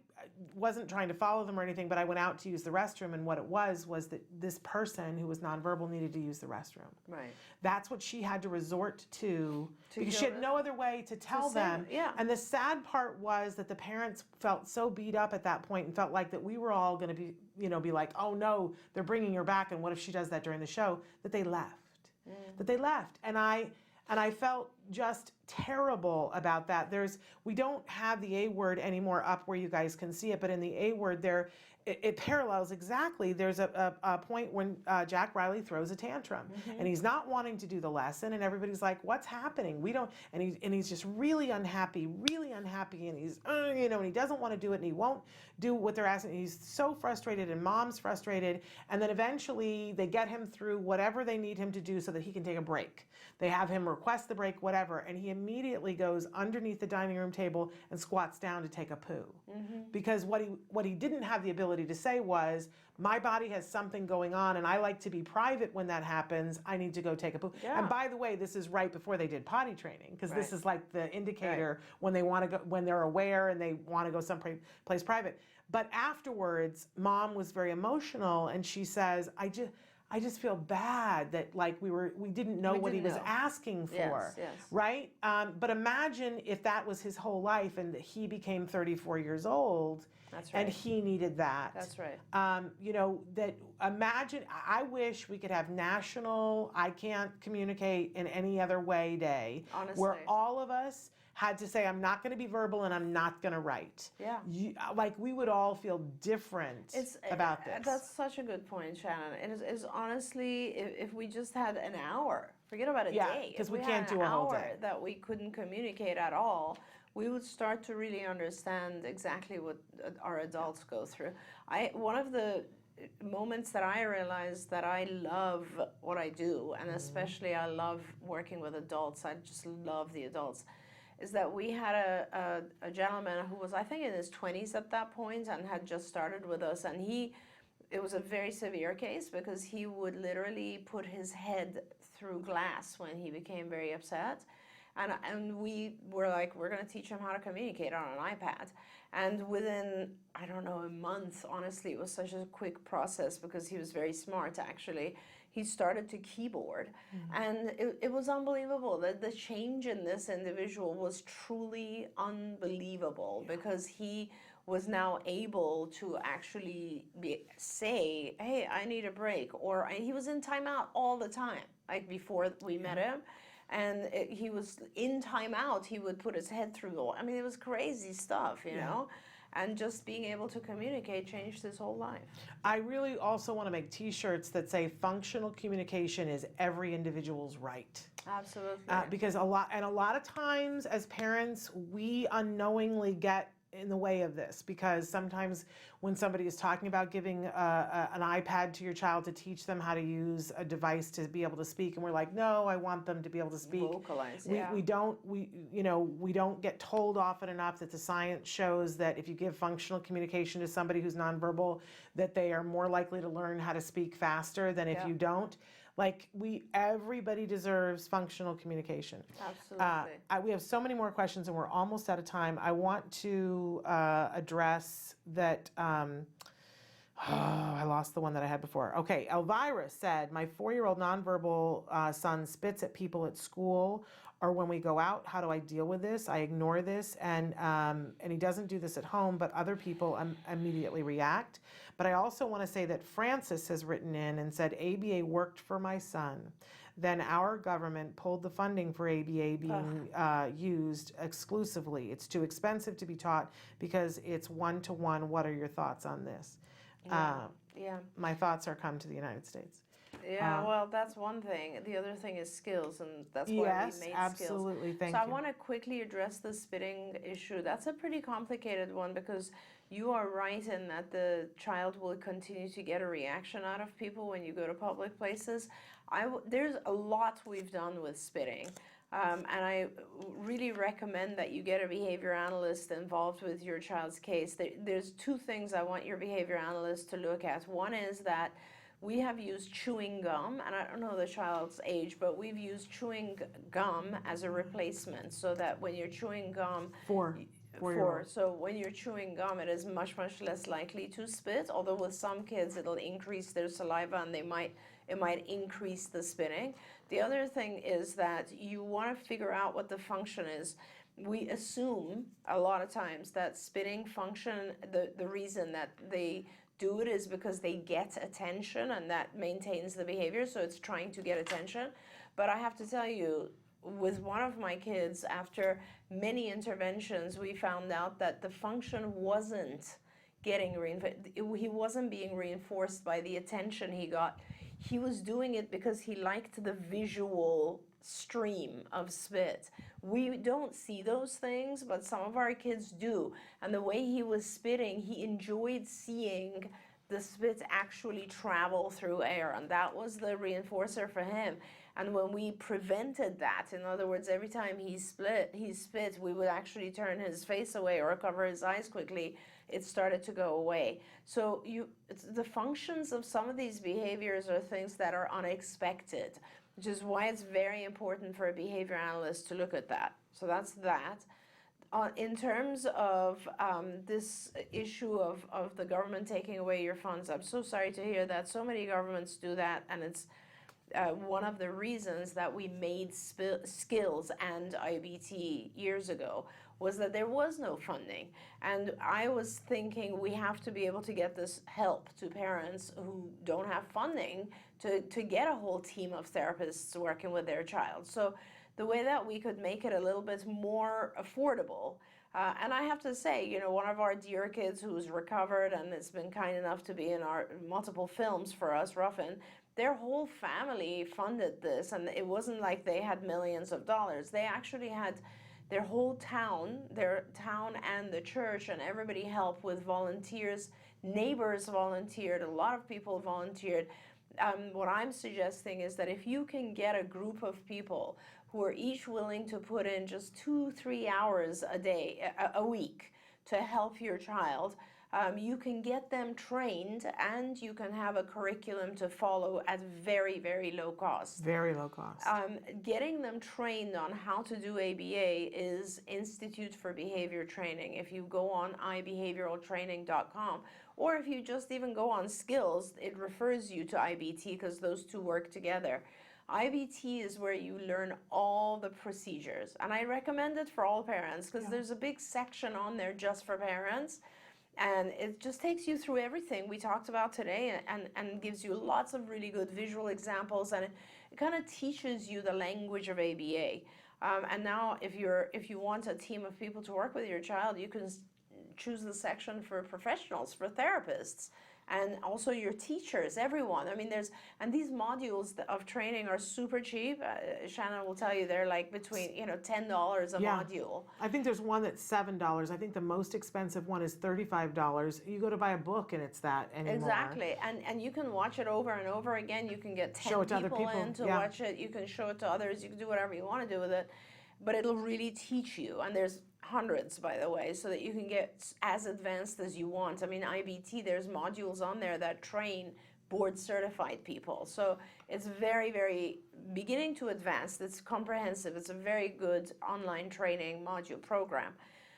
wasn't trying to follow them or anything, but I went out to use the restroom, and what it was that this person who was nonverbal needed to use the restroom. Right. That's what she had to resort to because she had no other way to tell them. Yeah. And the sad part was that the parents felt so beat up at that point and felt like that we were all going to be like, oh no, they're bringing her back, and what if she does that during the show? That they left. And I felt just terrible about that. We don't have the A word anymore up where you guys can see it, but in the A word there, it parallels exactly. There's a point when Jack Riley throws a tantrum, and he's not wanting to do the lesson, and everybody's like, what's happening? And he's just really unhappy, and he's, and he doesn't want to do it, and he won't do what they're asking. He's so frustrated, and mom's frustrated, and then eventually they get him through whatever they need him to do so that he can take a break. They have him request the break, whatever, and he immediately goes underneath the dining room table and squats down to take a poo. Because what he didn't have the ability to say was, my body has something going on and I like to be private when that happens. I need to go take a poo. Yeah. And by the way, this is right before they did potty training, because this is like the indicator when they want to go, when they're aware and they want to go someplace private. But afterwards, mom was very emotional, and she says, I just feel bad that like we didn't know what he was asking for, Yes. right? But imagine if that was his whole life and that he became 34 years old. That's right. And he needed that. That's right. You know, that imagine, I wish we could have national, I can't communicate in any other way day. Honestly. Where all of us had to say, I'm not going to be verbal and I'm not going to write. Yeah. Like we would all feel different about this. That's such a good point, Shannon. It is honestly, if we just had an hour, forget about a day. Because if we had can't do a whole day. that we couldn't communicate at all, we would start to really understand exactly what our adults go through. One of the moments that I realized that I love what I do, and especially I love working with adults, I just love the adults, is that we had a gentleman who was, I think, in his 20s at that point and had just started with us, and it was a very severe case because he would literally put his head through glass when he became very upset. And we were like, we're going to teach him how to communicate on an iPad. And within, I don't know, a month, honestly, it was such a quick process because he was very smart, actually. He started to keyboard. And it was unbelievable. The change in this individual was truly unbelievable because he was now able to actually say, hey, I need a break. Or he was in timeout all the time, like before we met him. And he was in timeout. He would put his head through the wall. I mean, it was crazy stuff, you know? And just being able to communicate changed his whole life. I really also want to make T-shirts that say functional communication is every individual's right. Absolutely. Because a lot of times as parents, we unknowingly get in the way of this because sometimes when somebody is talking about giving an iPad to your child to teach them how to use a device to be able to speak, and we're like, no, I want them to be able to speak. Vocalize, we don't get told often enough that the science shows that if you give functional communication to somebody who's nonverbal, that they are more likely to learn how to speak faster than if you don't. Like everybody deserves functional communication. Absolutely. We have so many more questions and we're almost out of time. I want to address that. I lost the one that I had before. Okay, Elvira said, my 4-year-old nonverbal son spits at people at school or when we go out. How do I deal with this? I ignore this, and he doesn't do this at home, but other people immediately react. But I also want to say that Francis has written in and said, ABA worked for my son. Then our government pulled the funding for ABA being used exclusively. It's too expensive to be taught because it's one-to-one. What are your thoughts on this? My thoughts are come to the United States. Yeah, well, that's one thing. The other thing is skills, and that's why we made skills. Yes, absolutely. Thank you. So I want to quickly address the spitting issue. That's a pretty complicated one because you are right in that the child will continue to get a reaction out of people when you go to public places. There's a lot we've done with spitting. And I really recommend that you get a behavior analyst involved with your child's case. There's two things I want your behavior analyst to look at. One is that we have used chewing gum, and I don't know the child's age, but we've used chewing gum as a replacement so that when you're chewing gum, so when you're chewing gum, it is much, much less likely to spit, although with some kids it'll increase their saliva and it might increase the spitting. The other thing is that you want to figure out what the function is. We assume a lot of times that spitting function, the reason that they do it is because they get attention and that maintains the behavior, so it's trying to get attention. But I have to tell you, with one of my kids, after many interventions, we found out that the function wasn't getting reinforced. He wasn't being reinforced by the attention he got. He was doing it because he liked the visual stream of spit. We don't see those things, but some of our kids do. And the way he was spitting, he enjoyed seeing the spit actually travel through air, and that was the reinforcer for him. And when we prevented that, in other words, every time he spit, we would actually turn his face away or cover his eyes quickly, it started to go away. So the functions of some of these behaviors are things that are unexpected, which is why it's very important for a behavior analyst to look at that. So that's that. in terms of this issue of the government taking away your funds, I'm so sorry to hear that. So many governments do that, and it's one of the reasons that we made skills and IBT years ago was that there was no funding. And I was thinking we have to be able to get this help to parents who don't have funding to get a whole team of therapists working with their child. So the way that we could make it a little bit more affordable. And I have to say, you know, one of our dear kids who's recovered and has been kind enough to be in our multiple films for us, Ruffin, their whole family funded this, and it wasn't like they had millions of dollars. They actually had their whole town, and the church, and everybody helped with volunteers. Neighbors volunteered, a lot of people volunteered. What I'm suggesting is that if you can get a group of people who are each willing to put in just 2-3 hours a day, a week, to help your child, you can get them trained, and you can have a curriculum to follow at very, very low cost. Very low cost. Getting them trained on how to do ABA is Institute for Behavior Training. If you go on ibehavioraltraining.com, or if you just even go on Skills, it refers you to IBT because those two work together. IBT is where you learn all the procedures, and I recommend it for all parents because there's a big section on there just for parents. And it just takes you through everything we talked about today, and gives you lots of really good visual examples, and it kind of teaches you the language of ABA. And now if you want a team of people to work with your child, you can choose the section for professionals, for therapists, and also your teachers, everyone. I mean, and these modules of training are super cheap. Shannon will tell you they're like between, $10 a module. I think there's one that's $7. I think the most expensive one is $35. You go to buy a book and it's that anymore. Exactly, and you can watch it over and over again. You can get 10 people in to watch it. You can show it to others. You can do whatever you want to do with it, but it'll really teach you. And there's hundreds, by the way, so that you can get as advanced as you want. I mean, IBT, there's modules on there that train board certified people. So it's very, very beginning to advanced. It's comprehensive. It's a very good online training module program.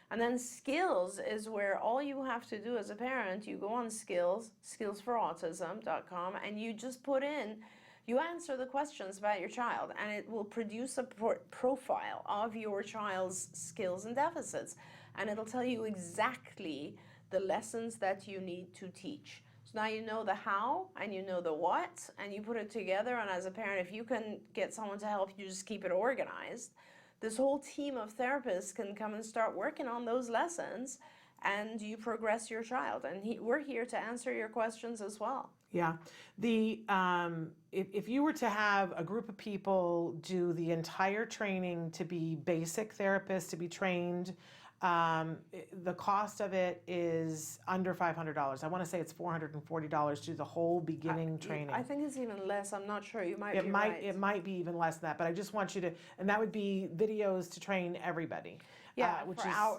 And then Skills is where all you have to do as a parent, you go on Skills, skillsforautism.com, and you just put in, you answer the questions about your child, and it will produce a profile of your child's skills and deficits. And it'll tell you exactly the lessons that you need to teach. So now you know the how and you know the what, and you put it together. And as a parent, if you can get someone to help you just keep it organized, this whole team of therapists can come and start working on those lessons, and you progress your child. And we're here to answer your questions as well. Yeah. If you were to have a group of people do the entire training to be basic therapists, to be trained, the cost of it is under $500. I want to say it's $440 to do the whole beginning training. I think it's even less. I'm not sure. You might be right. It might be even less than that, but I just want you to, and that would be videos to train everybody. Yeah,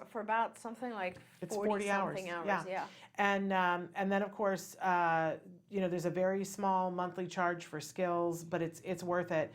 for about something like 40 hours. Yeah. And then of course, there's a very small monthly charge for Skills, but it's worth it.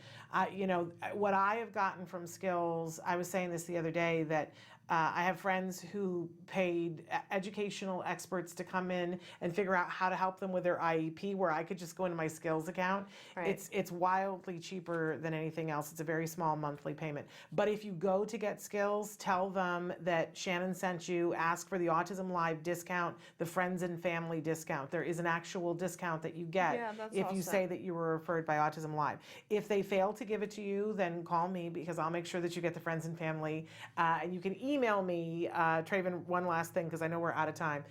What I have gotten from Skills, I was saying this the other day, that I have friends who paid educational experts to come in and figure out how to help them with their IEP, where I could just go into my Skills account. Right. It's wildly cheaper than anything else. It's a very small monthly payment. But if you go to get Skills, tell them that Shannon sent you, ask for the Autism-live discount, the friends and family discount. There is an actual discount that you get if you say that you were referred by Autism-live. If they fail to give it to you, then call me, because I'll make sure that you get the friends and family. And you can email me, Traven, one last thing, because I know we're out of time.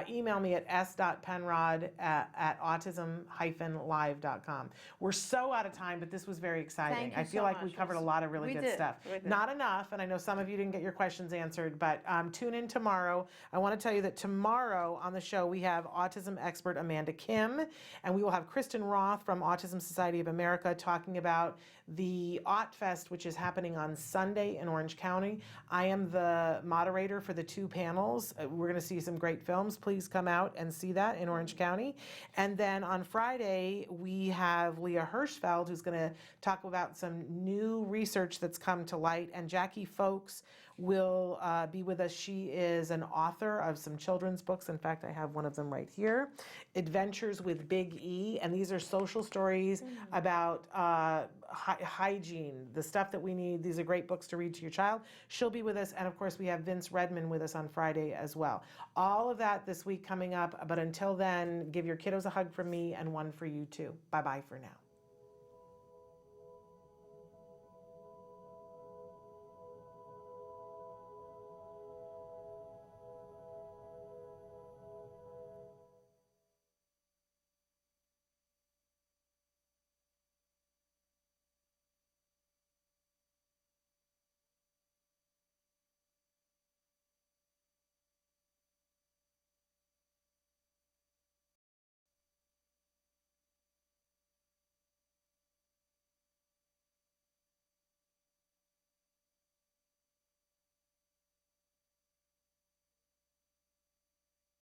Email me at s.penrod at autism-live.com. We're so out of time, but this was very exciting. Thank you I feel so like much. we covered a lot of really good stuff. We did. Not enough, and I know some of you didn't get your questions answered, but tune in tomorrow. I want to tell you that tomorrow on the show we have autism expert Amanda Kim, and we will have Kristen Roth from Autism Society of America talking about the AutFest, which is happening on Sunday in Orange County. I am the moderator for the two panels. We're going to see some great films. Please come out and see that in Orange County. And then on Friday, we have Leah Hirschfeld, who's going to talk about some new research that's come to light, and Jackie Folks will will be with us. She is an author of some children's books. In fact, I have one of them right here, Adventures with Big E. And these are social stories about hygiene, the stuff that we need. These are great books to read to your child. She'll be with us. And of course, we have Vince Redmond with us on Friday as well. All of that this week coming up. But until then, give your kiddos a hug from me and one for you too. Bye-bye for now.